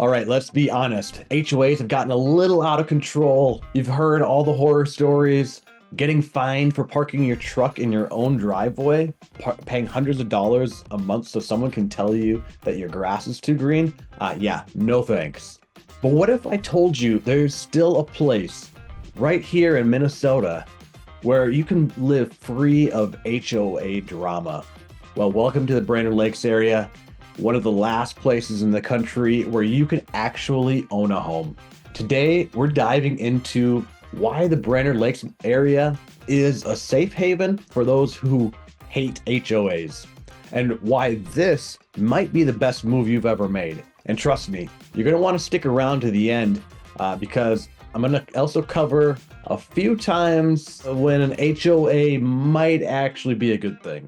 All right, let's be honest. HOAs have gotten a little out of control. You've heard all the horror stories, getting fined for parking your truck in your own driveway, paying hundreds of dollars a month so someone can tell you that your grass is too green. Yeah, no thanks. But what if I told you there's still a place right here in Minnesota where you can live free of HOA drama? Well, welcome to the Brainerd Lakes area, one of the last places in the country where you can actually own a home. Today, we're diving into why the Brainerd Lakes area is a safe haven for those who hate HOAs, and why this might be the best move you've ever made. And trust me, you're going to want to stick around to the end because I'm going to also cover a few times when an HOA might actually be a good thing.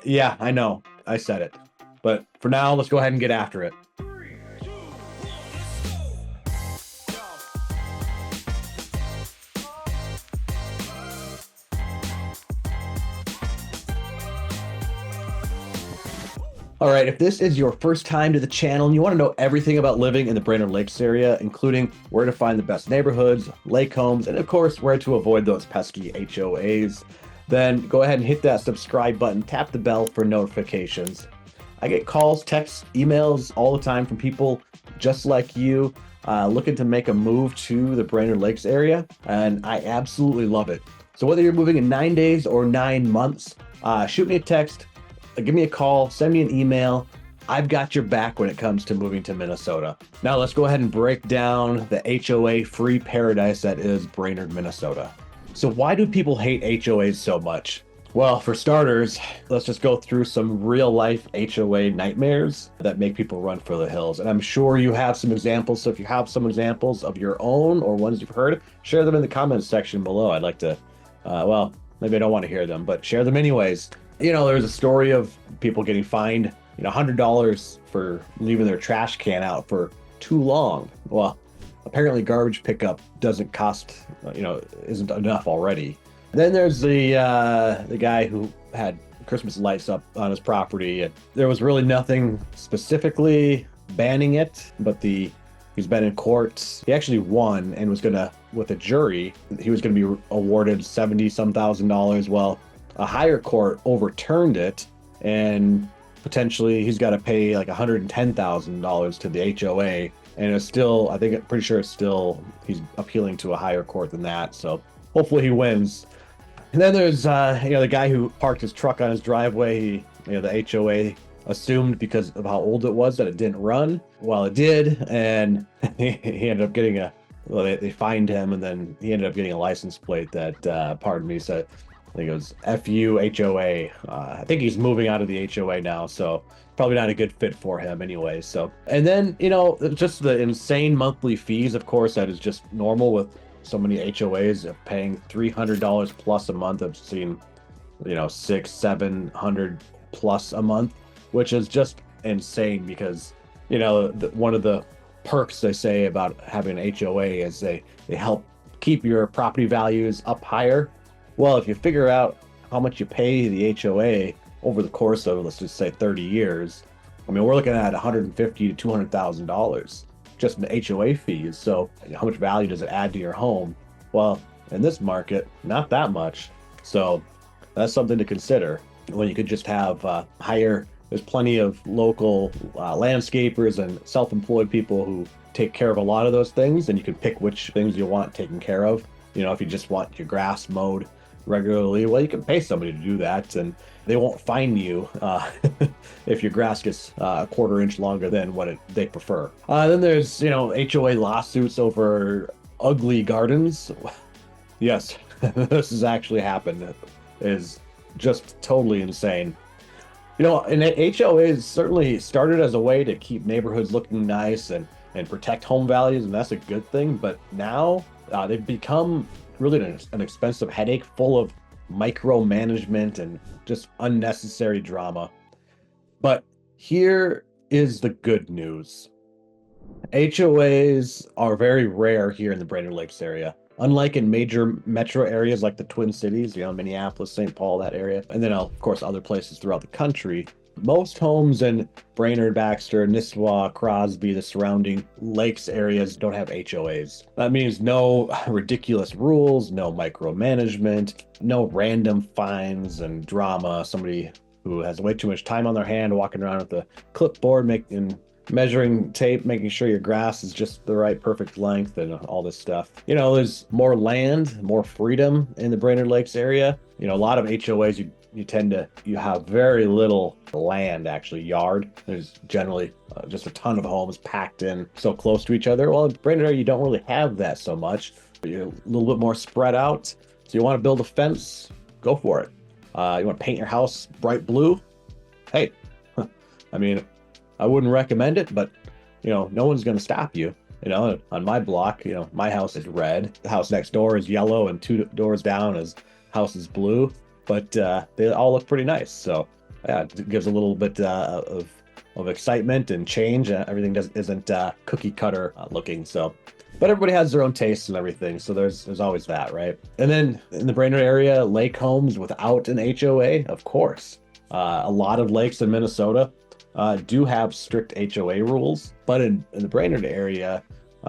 Yeah, I know, I said it. But for now, let's go ahead and get after it. All right, if this is your first time to the channel and you want to know everything about living in the Brainerd Lakes area, including where to find the best neighborhoods, lake homes, and of course, where to avoid those pesky HOAs, then go ahead and hit that subscribe button, tap the bell for notifications. I get calls, texts, emails all the time from people just like you looking to make a move to the Brainerd Lakes area, and I absolutely love it. So whether you're moving in 9 days or 9 months, shoot me a text, give me a call, send me an email. I've got your back when it comes to moving to Minnesota. Now let's go ahead and break down the HOA-free paradise that is Brainerd, Minnesota. So why do people hate HOAs so much? Well, for starters, let's just go through some real life HOA nightmares that make people run for the hills. And I'm sure you have some examples. So if you have some examples of your own or ones you've heard, share them in the comments section below. I'd like to, well, maybe I don't want to hear them, but share them anyways. You know, there's a story of people getting fined, $100 for leaving their trash can out for too long. Well, apparently garbage pickup doesn't cost, isn't enough already. Then there's the guy who had Christmas lights up on his property, and there was really nothing specifically banning it, but he's been in court. He actually won and was gonna, with a jury, he was gonna be awarded $70-some thousand. Well, a higher court overturned it, and potentially he's got to pay like $110,000 to the HOA, and it's still, pretty sure it's still, he's appealing to a higher court than that. So hopefully he wins. And then there's, the guy who parked his truck on his driveway. The HOA assumed because of how old it was that it didn't run. Well, it did, and he ended up getting they fined him, and then he ended up getting a license plate that, pardon me, said, I think it was FU HOA. I think he's moving out of the HOA now, so probably not a good fit for him anyway. So, and then, just the insane monthly fees, of course, that is just normal with so many HOAs of paying $300 plus a month. I've seen, $600-700 plus a month, which is just insane because, one of the perks they say about having an HOA is they help keep your property values up higher. Well, if you figure out how much you pay the HOA over the course of, let's just say 30 years, we're looking at $150,000 to $200,000. Just in HOA fees. So how much value does it add to your home? Well, in this market, not that much. So that's something to consider when you could just have there's plenty of local landscapers and self-employed people who take care of a lot of those things, and you can pick which things you want taken care of. If you just want your grass mowed regularly, well, you can pay somebody to do that, and they won't fine you if your grass gets a quarter inch longer than what they prefer. Then there's, HOA lawsuits over ugly gardens. Yes, this has actually happened. It is just totally insane. And HOAs certainly started as a way to keep neighborhoods looking nice and protect home values, and that's a good thing. But now they've become really an expensive headache full of micromanagement and just unnecessary drama. But here is the good news. HOAs are very rare here in the Brainerd Lakes area. Unlike in major metro areas like the Twin Cities, Minneapolis, St. Paul, that area, and then of course other places throughout the country, Most homes in Brainerd, Baxter, Nisswa, Crosby, the surrounding lakes areas don't have HOAs. That means no ridiculous rules, no micromanagement, no random fines and drama. Somebody who has way too much time on their hand walking around with a clipboard making measuring tape, making sure your grass is just the right perfect length and all this stuff. There's more land, more freedom in the Brainerd Lakes area. A lot of HOAs, you have very little land, actually, yard. There's generally just a ton of homes packed in so close to each other. Well, in Brainerd area, you don't really have that so much. You're a little bit more spread out. So you want to build a fence, go for it. You want to paint your house bright blue? Hey, I mean, I wouldn't recommend it, but no one's going to stop you. On my block, my house is red. The house next door is yellow, and two doors down is house is blue. But they all look pretty nice. So yeah, it gives a little bit of excitement and change. Everything isn't cookie cutter looking. So, but everybody has their own tastes and everything. So there's always that, right? And then in the Brainerd area, lake homes without an HOA, of course. A lot of lakes in Minnesota do have strict HOA rules, but in the Brainerd area,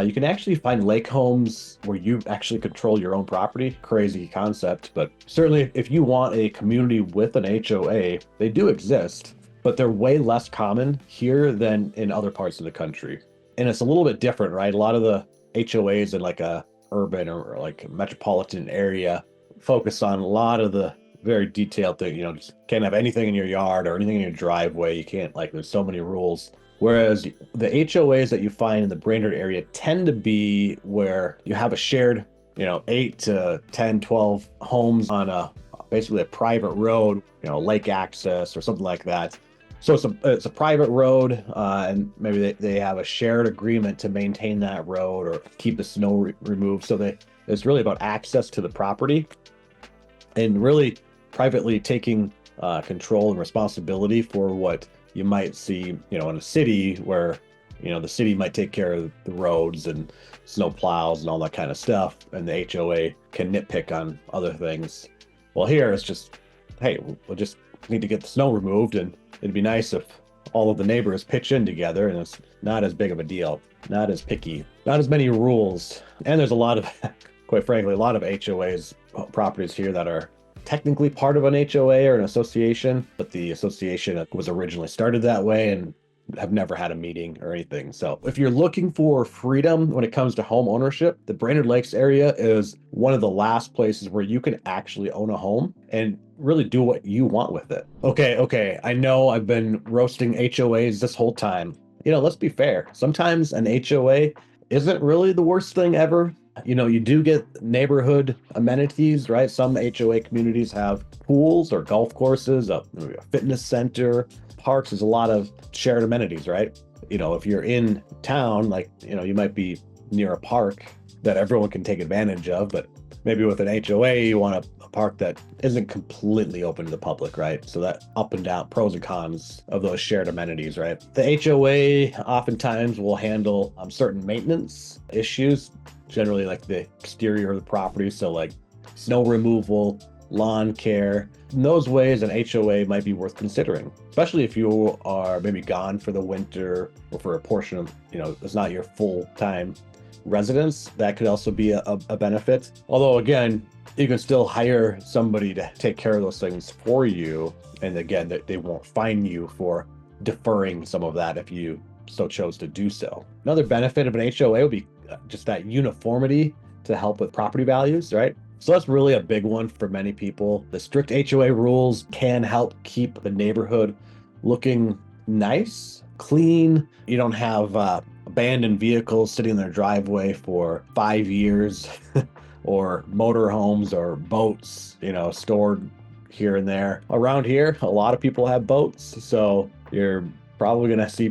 you can actually find lake homes where you actually control your own property. Crazy concept, but certainly if you want a community with an HOA, they do exist, but they're way less common here than in other parts of the country. And it's a little bit different, right? A lot of the HOAs in like a urban or like metropolitan area focus on a lot of the very detailed thing. Just can't have anything in your yard or anything in your driveway. You can't, there's so many rules. Whereas the HOAs that you find in the Brainerd area tend to be where you have a shared, 8 to 10, 12 homes on basically a private road, lake access or something like that. So it's a private road, and maybe they have a shared agreement to maintain that road or keep the snow removed. So it's really about access to the property and really privately taking control and responsibility for what you might see, in a city where, the city might take care of the roads and snow plows and all that kind of stuff, and the HOA can nitpick on other things. Well, here it's just, hey, we'll just need to get the snow removed, and it'd be nice if all of the neighbors pitch in together, and it's not as big of a deal, not as picky, not as many rules. And there's a lot of, quite frankly, a lot of HOAs properties here that are technically part of an HOA or an association, but the association was originally started that way and have never had a meeting or anything. So if you're looking for freedom when it comes to home ownership, the Brainerd Lakes area is one of the last places where you can actually own a home and really do what you want with it. Okay, I know I've been roasting HOAs this whole time. Let's be fair. Sometimes an HOA isn't really the worst thing ever. You do get neighborhood amenities, right? Some HOA communities have pools or golf courses, a fitness center, parks. There's a lot of shared amenities, right? If you're in town, you might be near a park that everyone can take advantage of, but maybe with an HOA, you want a park that isn't completely open to the public, right? So that up and down, pros and cons of those shared amenities, right? The HOA oftentimes will handle certain maintenance issues, generally like the exterior of the property. So like snow removal, lawn care. In those ways, an HOA might be worth considering, especially if you are maybe gone for the winter or for a portion of, it's not your full-time residence. That could also be a benefit. Although again, you can still hire somebody to take care of those things for you. And again, they won't fine you for deferring some of that if you so chose to do so. Another benefit of an HOA would be just that uniformity to help with property values, right? So that's really a big one for many people. The strict HOA rules can help keep the neighborhood looking nice, clean. You don't have abandoned vehicles sitting in their driveway for 5 years or motorhomes or boats, stored here and there. Around here, a lot of people have boats. So you're probably going to see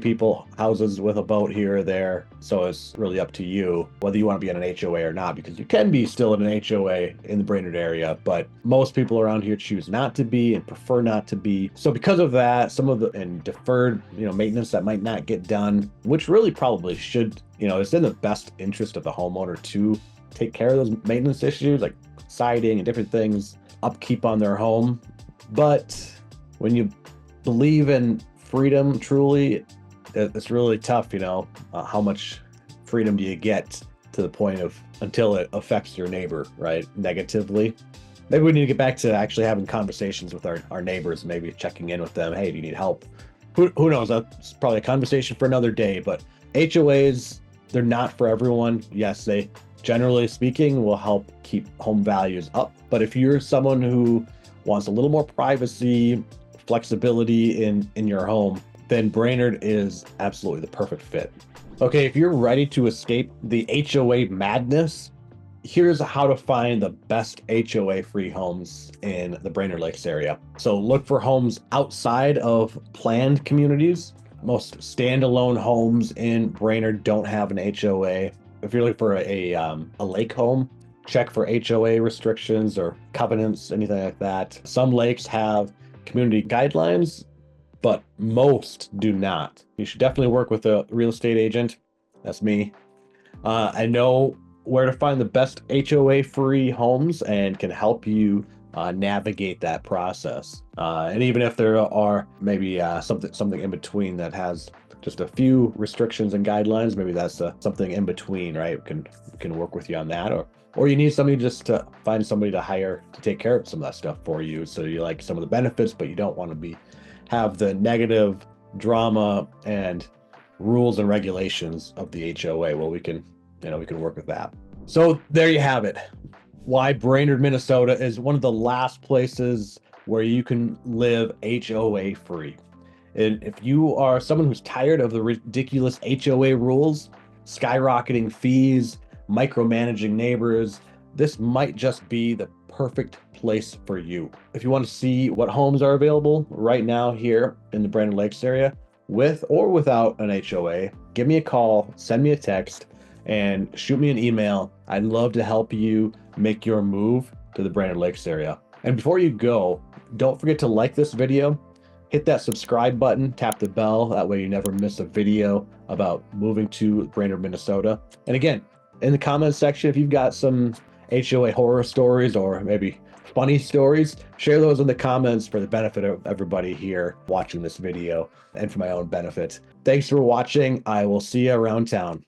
houses with a boat here or there. So it's really up to you whether you want to be in an HOA or not, because you can be still in an HOA in the Brainerd area, but most people around here choose not to be and prefer not to be. So because of that, some of the deferred, maintenance that might not get done, which really probably should, it's in the best interest of the homeowner to take care of those maintenance issues like siding and different things, upkeep on their home. But when you believe in freedom truly, it's really tough, you know. How much freedom do you get to the point of until it affects your neighbor, right? Negatively. Maybe we need to get back to actually having conversations with our neighbors, maybe checking in with them. Hey, do you need help? Who knows? That's probably a conversation for another day. But HOAs, they're not for everyone. Yes, they generally speaking will help keep home values up. But if you're someone who wants a little more privacy, flexibility in your home, then Brainerd is absolutely the perfect fit. Okay, if you're ready to escape the HOA madness, here's how to find the best HOA-free homes in the Brainerd Lakes area. So look for homes outside of planned communities. Most standalone homes in Brainerd don't have an HOA. If you're looking for a lake home, check for HOA restrictions or covenants, anything like that. Some lakes have community guidelines, but most do not. You should definitely work with a real estate agent. That's me. I know where to find the best HOA-free homes and can help you navigate that process. And even if there are maybe something in between that has just a few restrictions and guidelines, maybe that's something in between, right? We can work with you on that, or you need somebody just to find somebody to hire to take care of some of that stuff for you. So you like some of the benefits, but you don't want to have the negative drama and rules and regulations of the HOA. Well, we can work with that. So there you have it. Why Brainerd, Minnesota is one of the last places where you can live HOA free. And if you are someone who's tired of the ridiculous HOA rules, skyrocketing fees, micromanaging neighbors, this might just be the perfect place for you. If you want to see what homes are available right now here in the Brainerd Lakes area, with or without an HOA, give me a call, send me a text, and shoot me an email. I'd love to help you make your move to the Brainerd Lakes area. And before you go, don't forget to like this video, hit that subscribe button, tap the bell. That way you never miss a video about moving to Brainerd, Minnesota. And again, in the comments section, if you've got some HOA horror stories or maybe funny stories, share those in the comments for the benefit of everybody here watching this video and for my own benefit. Thanks for watching. I will see you around town.